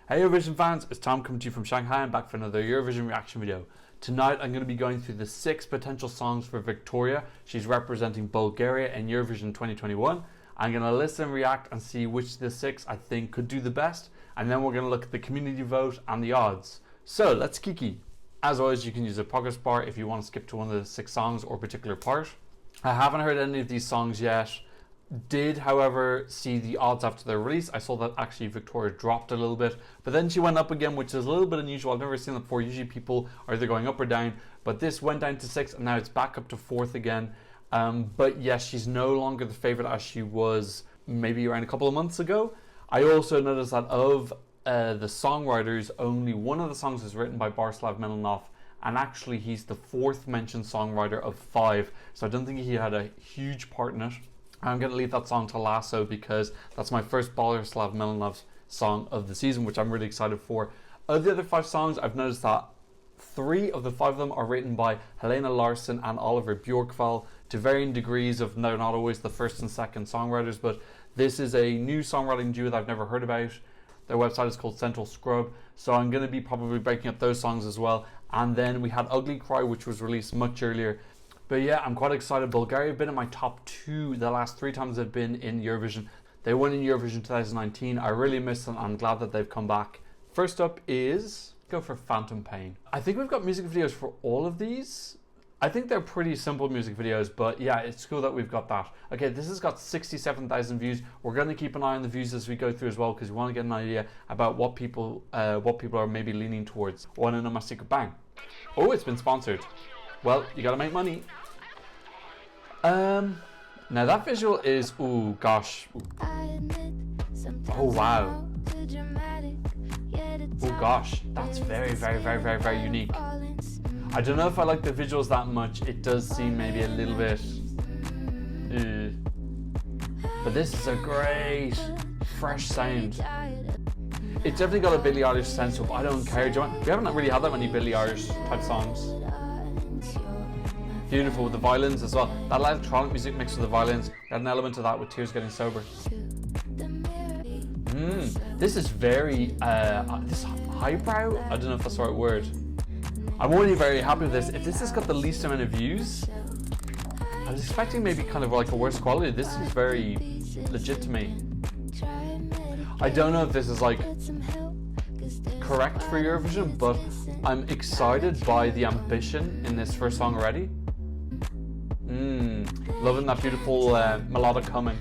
Hey Eurovision fans, it's Tom coming to you from Shanghai. I'm back for another Eurovision reaction video. Tonight I'm going to be going through the 6 potential songs for Victoria. She's representing Bulgaria in Eurovision 2021. I'm going to listen, react and see which of the 6 I think could do the best. And then we're going to look at the community vote and the odds. So let's kiki. As always, you can use a progress bar if you want to skip to one of the 6 songs or particular part. I haven't heard any of these songs yet. Did, however, see the odds after their release. I saw that actually Victoria dropped a little bit, but then she went up again, which is a little bit unusual. I've never seen that before. Usually people are either going up or down, but this went down to 6 and now it's back up to 4th again. But yes, she's no longer the favorite as she was maybe around a couple of months ago. I also noticed that of the songwriters, only one of the songs is written by Borislav Milanov, and actually he's the 4th mentioned songwriter of 5, so I don't think he had a huge part in it. I'm going to leave that song to Lasso because that's my first Borislav Milanov song of the season, which I'm really excited for. Of the other 5 songs, I've noticed that 3 of the 5 of them are written by Helena Larsson and Oliver Bjorkvall to varying degrees of they're not always the 1st and 2nd songwriters, but this is a new songwriting duo that I've never heard about. Their website is called Central Scrub, so I'm going to be probably breaking up those songs as well. And then we had Ugly Cry, which was released much earlier. But yeah, I'm quite excited. Bulgaria have been in my top 2 the last 3 times they've been in Eurovision. They won in Eurovision 2019. I really miss them. I'm glad that they've come back. First up is, go for Phantom Pain. I think we've got music videos for all of these. I think they're pretty simple music videos, but yeah, it's cool that we've got that. Okay, this has got 67,000 views. We're going to keep an eye on the views as we go through as well, because we want to get an idea about what people are maybe leaning towards. Want to know my secret bang? Oh, it's been sponsored. Well, you gotta make money. Now that visual is, ooh, gosh. Oh, wow. Oh, gosh. That's very, very, very, very, very unique. I don't know if I like the visuals that much. It does seem maybe a little bit... But this is a great, fresh sound. It's definitely got a Billie Eilish sense to it, but I don't care. We haven't really had that many Billie Eilish type songs. Beautiful with the violins as well. That electronic music mixed with the violins. We had an element of that with Tears Getting Sober. This is very this highbrow. I don't know if that's the right word. I'm already very happy with this. If this has got the least amount of views, I was expecting maybe kind of like a worse quality. This is very legit to me. I don't know if this is like correct for Eurovision, but I'm excited by the ambition in this first song already. Loving that beautiful melodic humming.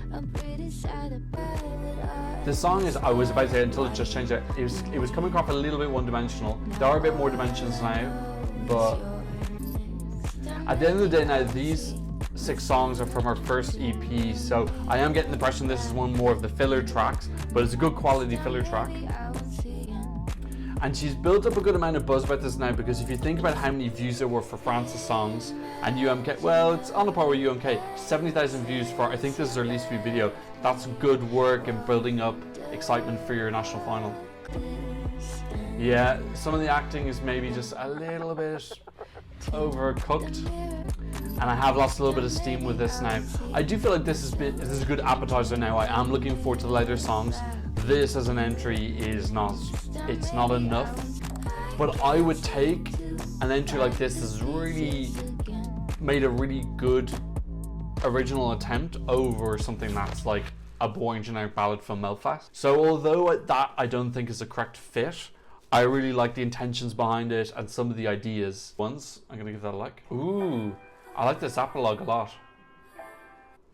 The song is, I was about to say until it just changed, it was coming off a little bit one-dimensional. There are a bit more dimensions now, but at the end of the day now, these 6 songs are from her first EP, so I am getting the impression this is one more of the filler tracks, but it's a good quality filler track. And she's built up a good amount of buzz about this now, because if you think about how many views there were for France's songs and UMK, well, it's on a par with UMK, 70,000 views for, I think this is her least viewed video. That's good work in building up excitement for your national final. Yeah, some of the acting is maybe just a little bit overcooked, and I have lost a little bit of steam with this now. I do feel like this is a good appetizer now. I am looking forward to the later songs. This as an entry is not, it's not enough, but I would take an entry like this that's really made a really good original attempt over something that's like a boring generic ballad from Belfast. So although that I don't think is a correct fit, I really like the intentions behind it and some of the ideas. I'm gonna give that a like. Ooh, I like this epilogue a lot.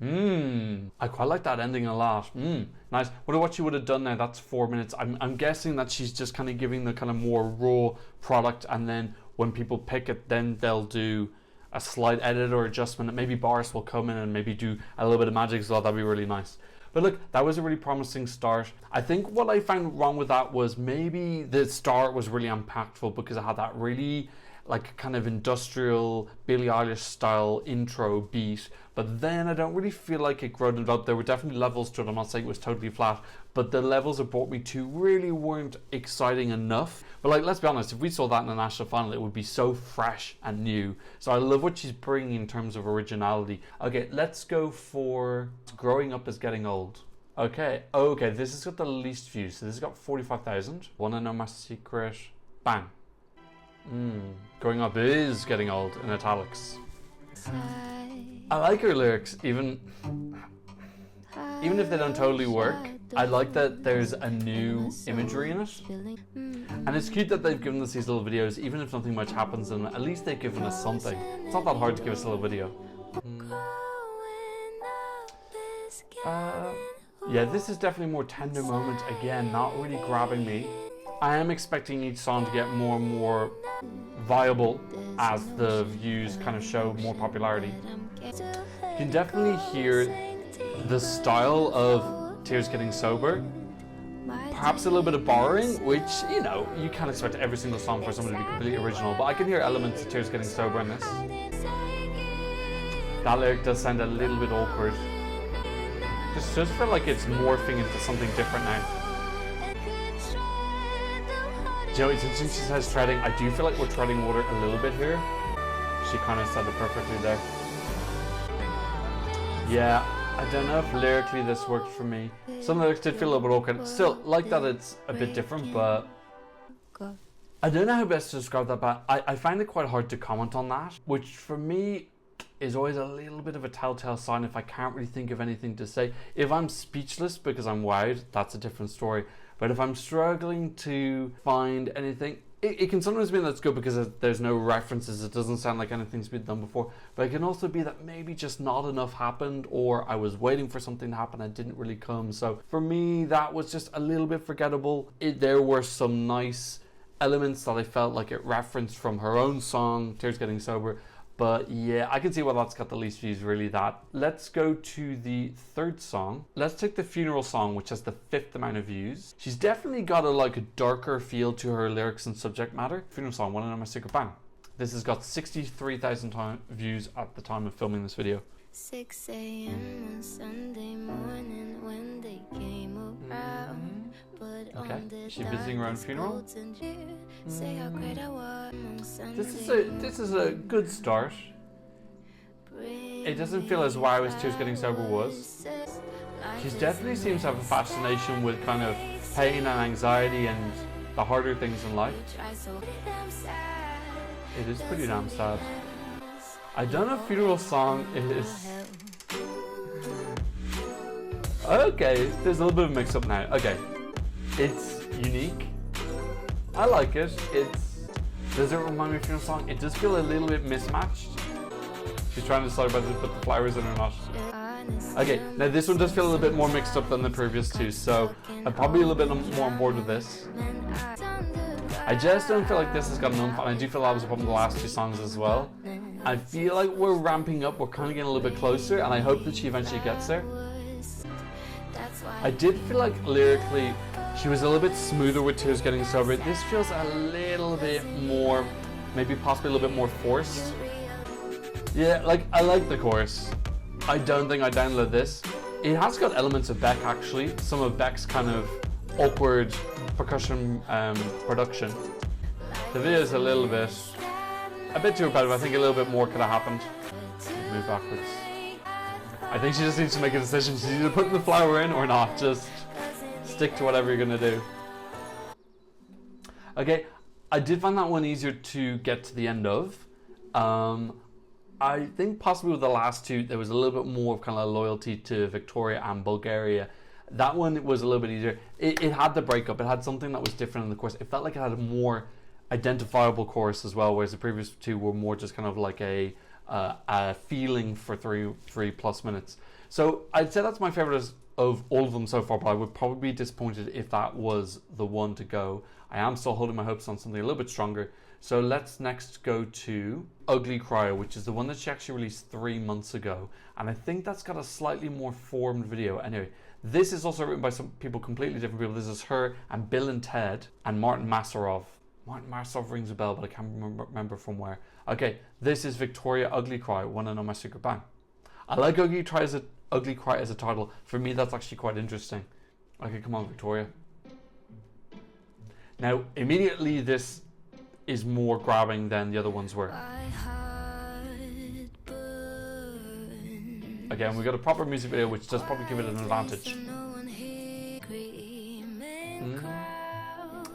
I quite like that ending a lot. Nice. Wonder what she would have done now. That's 4 minutes. I'm guessing that she's just kind of giving the kind of more raw product, and then when people pick it, then they'll do a slight edit or adjustment. Maybe Boris will come in and maybe do a little bit of magic as well. That'd be really nice. But look, that was a really promising start. I think what I found wrong with that was maybe the start was really impactful because it had that really like kind of industrial Billie Eilish style intro beat, but then I don't really feel like it grew and developed. There were definitely levels to it. I'm not saying it was totally flat, but the levels it brought me to really weren't exciting enough. But like, let's be honest, if we saw that in the national final, it would be so fresh and new. So I love what she's bringing in terms of originality. Okay, let's go for Growing Up is Getting Old. Okay, okay, this has got the least views. So this has got 45,000. Wanna know my secret? Bang. Growing up is getting old in italics. I like her lyrics, even if they don't totally work. I like that there's a new imagery in it. And it's cute that they've given us these little videos, even if nothing much happens in them, at least they've given us something. It's not that hard to give us a little video. Yeah, this is definitely more tender moment. Again, not really grabbing me. I am expecting each song to get more and more viable as the views kind of show more popularity. You can definitely hear the style of Tears Getting Sober. Perhaps a little bit of borrowing, which, you know, you can't expect every single song for someone to be completely original, but I can hear elements of Tears Getting Sober in this. That lyric does sound a little bit awkward. This does feel like it's morphing into something different now. Do you know, it's interesting she says treading. I do feel like we're treading water a little bit here. She kind of said it perfectly there. Yeah, I don't know if lyrically this worked for me. Some lyrics did feel a little bit awkward. Still, like that it's a bit different, but I don't know how best to describe that, but I find it quite hard to comment on that, which for me is always a little bit of a telltale sign if I can't really think of anything to say. If I'm speechless because I'm wowed, that's a different story. But if I'm struggling to find anything, it can sometimes mean that's good because there's no references, it doesn't sound like anything's been done before, but it can also be that maybe just not enough happened, or I was waiting for something to happen and it didn't really come. So for me, that was just a little bit forgettable. There were some nice elements that I felt like it referenced from her own song, Tears Getting Sober, but yeah, I can see why that's got the least views, really, that. Let's go to the third song. Let's take the Funeral song, which has the 5th amount of views. She's definitely got a darker feel to her lyrics and subject matter. Funeral song, Wanna Know My Secret? Bang. This has got 63,000 views at the time of filming this video. 6 a.m. on Sunday morning when they came around. But okay, is she visiting her own funeral? Say how great I was on Sunday. This is a good start. It doesn't feel as wow as Tears Getting Sober was. She definitely seems to have a fascination with kind of pain and anxiety and the harder things in life. It is pretty damn sad. I don't know if Funeral song is... Okay, there's a little bit of mix up now. Okay, it's unique. I like it. Does it remind me of Funeral song? It does feel a little bit mismatched. She's trying to decide whether to put the flowers in or not. Okay, now this one does feel a little bit more mixed up than the previous two, so I'm probably a little bit more on board with this. I just don't feel like this has got enough, and I do feel that was a problem with the last two songs as well. I feel like we're ramping up, we're kind of getting a little bit closer, and I hope that she eventually gets there. I did feel like lyrically, she was a little bit smoother with Tears Getting Sober. This feels a little bit more, maybe possibly a little bit more forced. Yeah, like, I like the chorus. I don't think I downloaded this. It has got elements of Beck, actually. Some of Beck's kind of awkward percussion production. The video is a bit too repetitive. I think a little bit more could have happened. Move backwards. I think she just needs to make a decision. She's either putting the flower in or not. Just stick to whatever you're gonna do. Okay, I did find that one easier to get to the end of. I think possibly with the last two, there was a little bit more of kind of loyalty to Victoria and Bulgaria. That one was a little bit easier. It had the breakup. It had something that was different in the chorus. It felt like it had a more identifiable chorus as well, whereas the previous two were more just kind of like a feeling for three plus minutes. So I'd say that's my favorite of all of them so far, but I would probably be disappointed if that was the one to go. I am still holding my hopes on something a little bit stronger. So let's next go to Ugly Crier, which is the one that she actually released 3 months ago. And I think that's got a slightly more formed video. Anyway, this is also written by some people, completely different people. This is her and Bill and Ted and Martin Masarov. Martin Masarov rings a bell, but I can't remember from where. Okay, this is Victoria Ugly Cry, Wanna Know My Secret? Bang. I like Ugly Cry as a title. For me, that's actually quite interesting. Okay, come on, Victoria. Now, immediately this is more grabbing than the other ones were. Again, we got a proper music video, which does probably give it an advantage.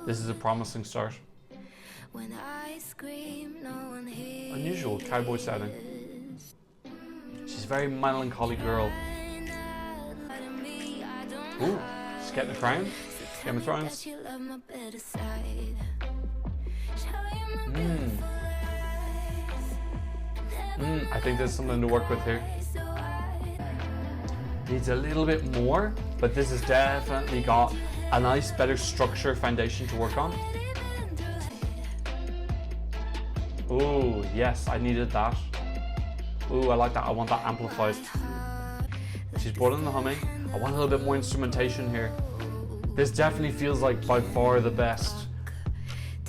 This is a promising start. When I scream, no one hears. Unusual cowboy setting. She's a very melancholy girl. Ooh, she's getting a crown. Game of Thrones. I think there's something to work with here. Needs a little bit more, but this has definitely got a nice, better structure foundation to work on. Ooh, yes, I needed that. Ooh, I like that. I want that amplified. She's brought in the humming. I want a little bit more instrumentation here. This definitely feels like by far the best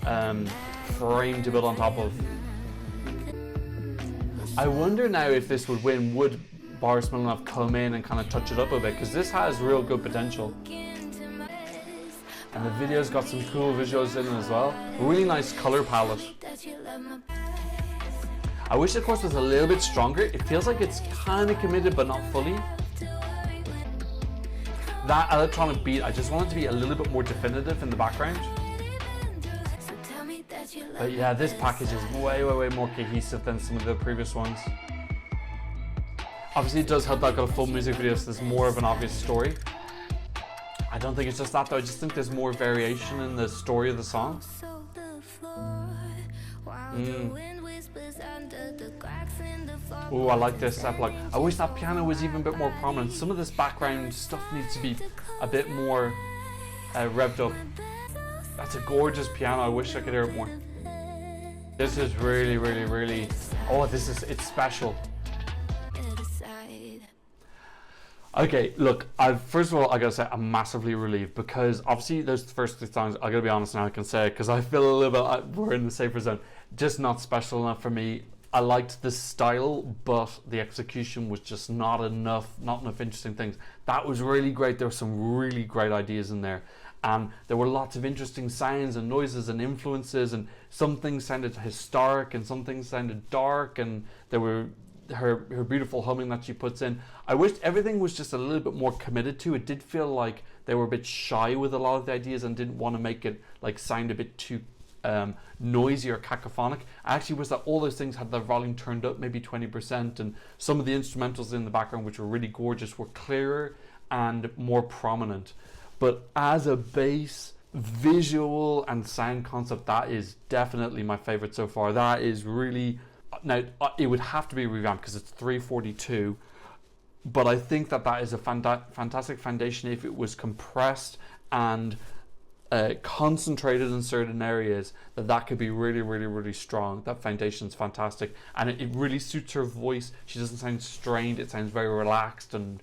frame to build on top of. I wonder now if this would win. Would Boris Milanov come in and kind of touch it up a bit? Because this has real good potential. And the video's got some cool visuals in it as well. A really nice color palette. I wish the chorus was a little bit stronger. It feels like it's kind of committed but not fully. That electronic beat, I just want it to be a little bit more definitive in the background. But yeah, this package is way more cohesive than some of the previous ones. Obviously it does help that I've got a full music video, so there's more of an obvious story. I don't think it's just that though, I just think there's more variation in the story of the song. Oh, I like this epilogue. I wish that piano was even a bit more prominent. Some of this background stuff needs to be a bit more revved up. That's a gorgeous piano. I wish I could hear it more. This is really, oh, it's special. Okay, look, first of all, I gotta say I'm massively relieved because obviously those first three songs, I gotta be honest now, I can say it because I feel a little bit we're in the safer zone. Just not special enough for me. I liked the style, but the execution was just not enough interesting things. That was really great. There were some really great ideas in there. And there were lots of interesting sounds and noises and influences, and some things sounded historic and some things sounded dark, and there were her beautiful humming that she puts in. I wished everything was just a little bit more committed to. It did feel like they were a bit shy with a lot of the ideas and didn't want to make it like sound a bit too noisy or cacophonic. I actually wish that all those things had their volume turned up maybe 20%, and some of the instrumentals in the background, which were really gorgeous, were clearer and more prominent. But as a base visual and sound concept, that is definitely my favorite so far. That is really, now it would have to be revamped because it's 342, but I think that is a fantastic foundation if it was compressed and concentrated in certain areas. That could be really strong. That foundation's fantastic, and it really suits her voice. She doesn't sound strained. It sounds very relaxed and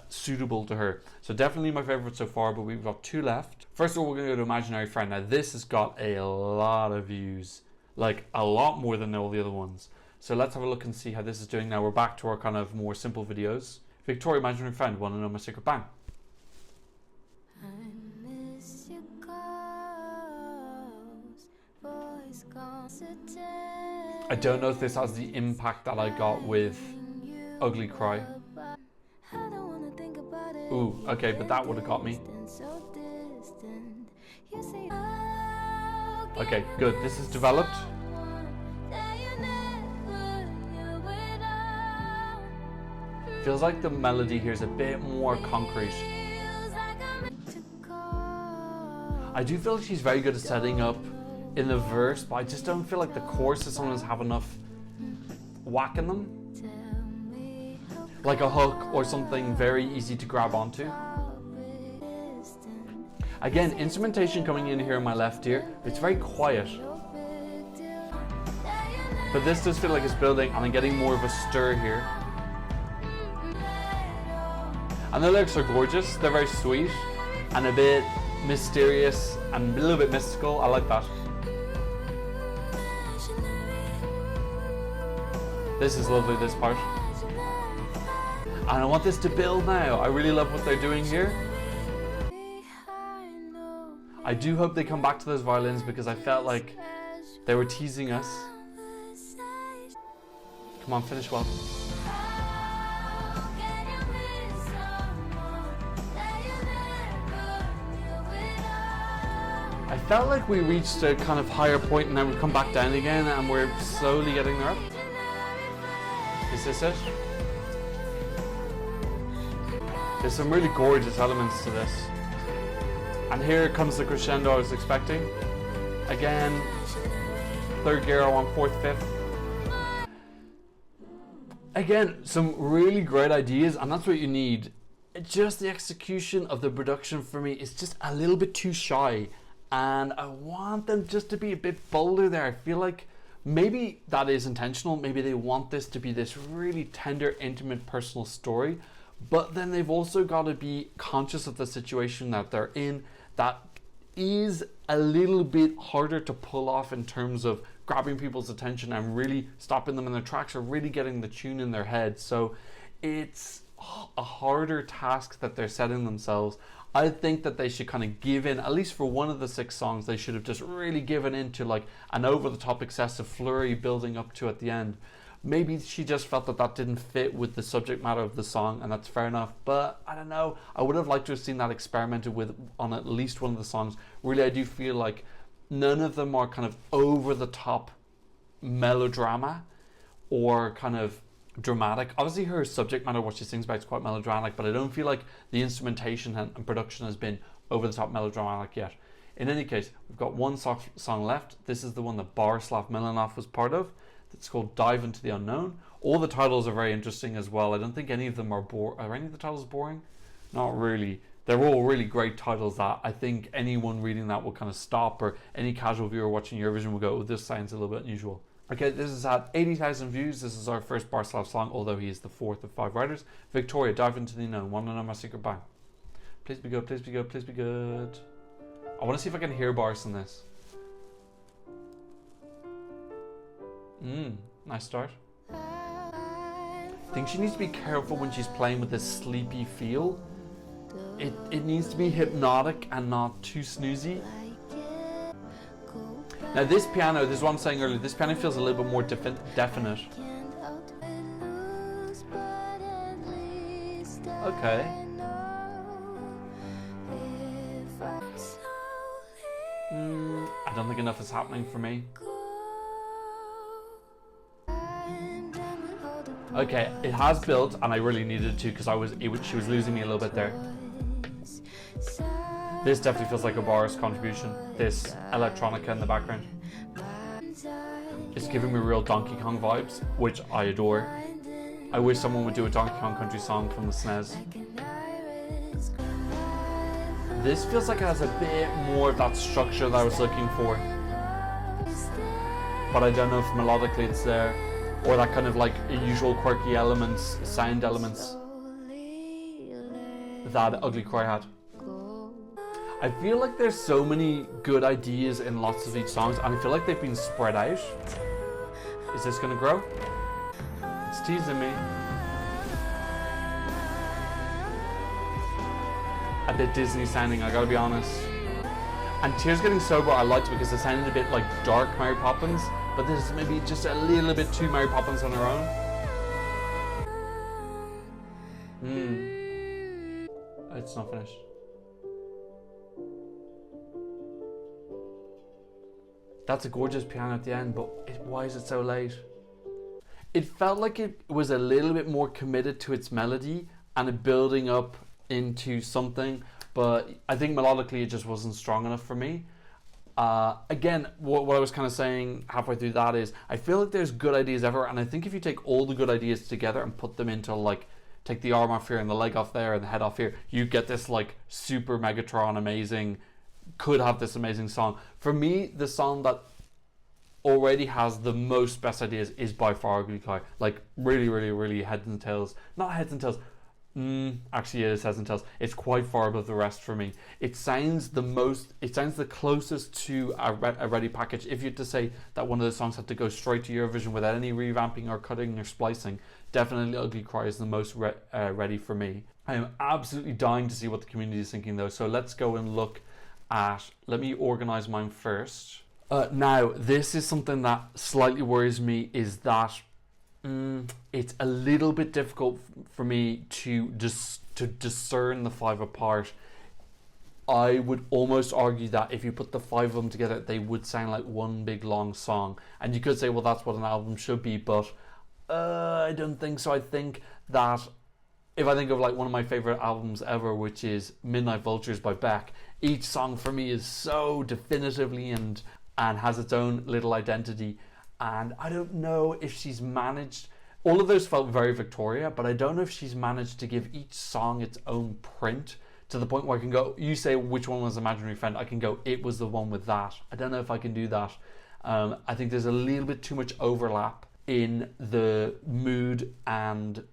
suitable to her. So definitely my favorite so far, but we've got two left. First of all, we're going to go to Imaginary Friend. Now this has got a lot of views, like a lot more than all the other ones. So let's have a look and see how this is doing. Now we're back to our kind of more simple videos. Victoria, Imaginary Friend, want to know my secret? Bang. I don't know if this has the impact that I got with Ugly Cry. Ooh, okay, but that would have got me. Okay, good. This is developed. Feels like the melody here is a bit more concrete. I do feel like she's very good at setting up in the verse, but I just don't feel like the choruses sometimes have enough whack in them. Like a hook or something very easy to grab onto. Again, instrumentation coming in here in my left ear, it's very quiet. But this does feel like it's building, and I'm getting more of a stir here. And the lyrics are gorgeous, they're very sweet, and a bit mysterious, and a little bit mystical. I like that. This is lovely, this part. And I want this to build now. I really love what they're doing here. I do hope they come back to those violins because I felt like they were teasing us. Come on, finish well. I felt like we reached a kind of higher point and then we come back down again and we're slowly getting there up. Is this it? There's some really gorgeous elements to this. And here comes the crescendo I was expecting. Again, third gear on fourth, fifth. Again, some really great ideas, and that's what you need. Just the execution of the production for me is just a little bit too shy, and I want them just to be a bit bolder there. I feel like maybe that is intentional. Maybe they want this to be this really tender, intimate, personal story, but then they've also got to be conscious of the situation that they're in. That is a little bit harder to pull off in terms of grabbing people's attention and really stopping them in their tracks or really getting the tune in their head. So it's a harder task that they're setting themselves. I think that they should kind of give in, at least for one of the 6 songs, they should have just really given into like an over-the-top excessive flurry building up to at the end. Maybe she just felt that that didn't fit with the subject matter of the song, and that's fair enough, but I don't know. I would have liked to have seen that experimented with on at least one of the songs. Really, I do feel like none of them are kind of over-the-top melodrama or kind of dramatic. Obviously her subject matter, what she sings about, is quite melodramatic, but I don't feel like the instrumentation and production has been over-the-top melodramatic yet. In any case, we've got one song left. This is the one that Borislav Milanov was part of. It's called Dive Into the Unknown. All the titles are very interesting as well. I don't think any of them are Are any of the titles boring? Not really. They're all really great titles that I think anyone reading that will kind of stop, or any casual viewer watching Eurovision will go, oh, this sounds a little bit unusual. Okay, this has had 80,000 views. This is our first Borislav song, although he is the 4th of 5 writers. Victoria, Dive Into the Unknown. Want to know my secret? Bang. Please be good, please be good, please be good. I want to see if I can hear Boris in this. Nice start. I think she needs to be careful when she's playing with this sleepy feel. It needs to be hypnotic and not too snoozy. Now this piano, this is what I'm saying earlier, this piano feels a little bit more definite. Okay. I don't think enough is happening for me. Okay, it has built, and I really needed to because she was losing me a little bit there. This definitely feels like a Boris contribution. This electronica in the background. It's giving me real Donkey Kong vibes, which I adore. I wish someone would do a Donkey Kong country song from the SNES. This feels like it has a bit more of that structure that I was looking for. But I don't know if melodically it's there. Or that kind of like usual quirky elements, sound elements that Ugly Cry had. I feel like there's so many good ideas in lots of each songs, and I feel like they've been spread out. Is this gonna grow? It's teasing me. A bit Disney sounding, I gotta be honest. And Tears Getting Sober I liked because it sounded a bit like dark Mary Poppins, but this is maybe just a little bit too Mary Poppins on her own. It's not finished. That's a gorgeous piano at the end, but why is it so late? It felt like it was a little bit more committed to its melody and it building up into something, but I think melodically it just wasn't strong enough for me. Again, what I was kind of saying halfway through that is I feel like there's good ideas everywhere, and I think if you take all the good ideas together and put them into, like, take the arm off here and the leg off there and the head off here, you get this like super Megatron amazing, could have this amazing song. For me, the song that already has the most best ideas is by far Ugly Cry. Like really heads and tails, not heads and tails, actually it is heads and tails. It's quite far above the rest for me. It sounds the closest to a ready package. If you had to say that one of the songs had to go straight to Eurovision without any revamping or cutting or splicing, definitely Ugly Cry is the most ready for me. I am absolutely dying to see what the community is thinking though, so let's go and look at, let me organize mine first. Now, this is something that slightly worries me, is that it's a little bit difficult for me to discern the five apart. I would almost argue that if you put the 5 of them together, they would sound like one big long song. And you could say, well, that's what an album should be, but I don't think so. I think that if I think of like one of my favorite albums ever, which is Midnight Vultures by Beck, each song for me is so definitively and has its own little identity. And I don't know if she's managed, all of those felt very Victoria, but I don't know if she's managed to give each song its own print to the point where I can go, you say which one was Imaginary Friend, I can go, it was the one with that. I don't know if I can do that. I think there's a little bit too much overlap in the mood and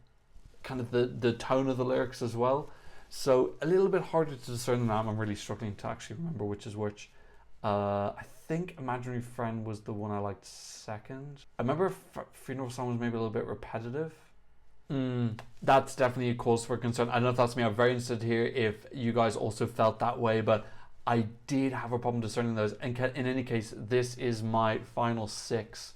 kind of the tone of the lyrics as well. So a little bit harder to discern than that. I'm really struggling to actually remember which is which. I think Imaginary Friend was the one I liked second. I remember Funeral Song was maybe a little bit repetitive. That's definitely a cause for concern. I don't know if that's me. I'm very interested to hear if you guys also felt that way, but I did have a problem discerning those. And in any case, this is my final 6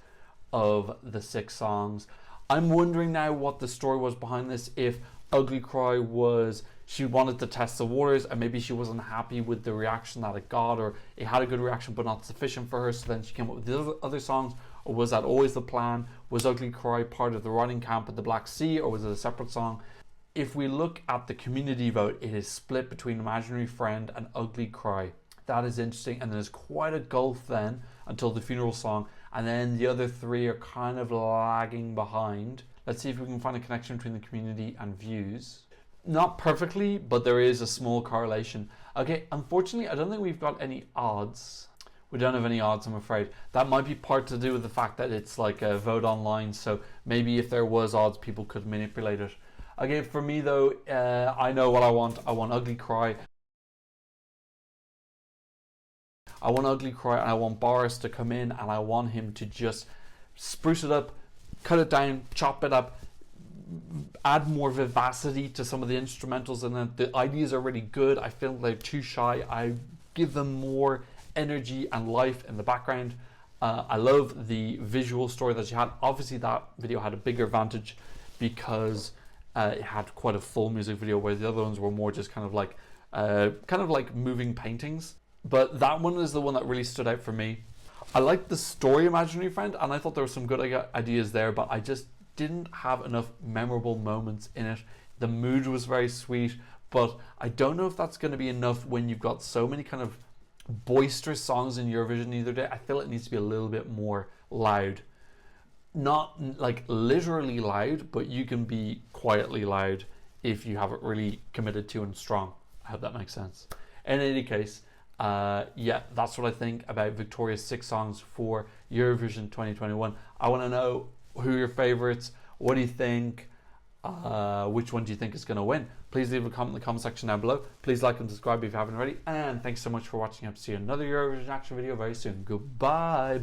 of the 6 songs. I'm wondering now what the story was behind this. If Ugly Cry was she wanted to test the waters and maybe she wasn't happy with the reaction that it got, or it had a good reaction but not sufficient for her, so then she came up with the other songs. Or was that always the plan? Was Ugly Cry part of the writing camp at the Black Sea, or was it a separate song? If we look at the community vote, it is split between Imaginary Friend and Ugly Cry. That is interesting, and there's quite a gulf then until the Funeral Song, and then the other 3 are kind of lagging behind. Let's see if we can find a connection between the community and views. Not perfectly, but there is a small correlation. Okay, unfortunately, I don't think we've got any odds. We don't have any odds, I'm afraid. That might be part to do with the fact that it's like a vote online, so maybe if there was odds, people could manipulate it. Okay, for me though, I know what I want. I want Ugly Cry. I want Ugly Cry, and I want Boris to come in, and I want him to just spruce it up, cut it down, chop it up, add more vivacity to some of the instrumentals, and then the ideas are really good. I feel they're too shy. I give them more energy and life in the background. I love the visual story that she had. Obviously that video had a bigger advantage because it had quite a full music video, where the other ones were more just kind of like moving paintings. But that one is the one that really stood out for me. I liked the story Imaginary Friend, and I thought there were some good ideas there, but I just didn't have enough memorable moments in it. The mood was very sweet, but I don't know if that's going to be enough when you've got so many kind of boisterous songs in Eurovision either day. I feel it needs to be a little bit more loud. Not like literally loud, but you can be quietly loud if you have it really committed to and strong. I hope that makes sense. In any case, yeah, that's what I think about Victoria's 6 songs for Eurovision 2021. I want to know who are your favorites. What do you think? Which one do you think is going to win? Please leave a comment in the comment section down below. Please like and subscribe if you haven't already. And thanks so much for watching. I hope to see you in another Eurovision reaction video very soon. Goodbye.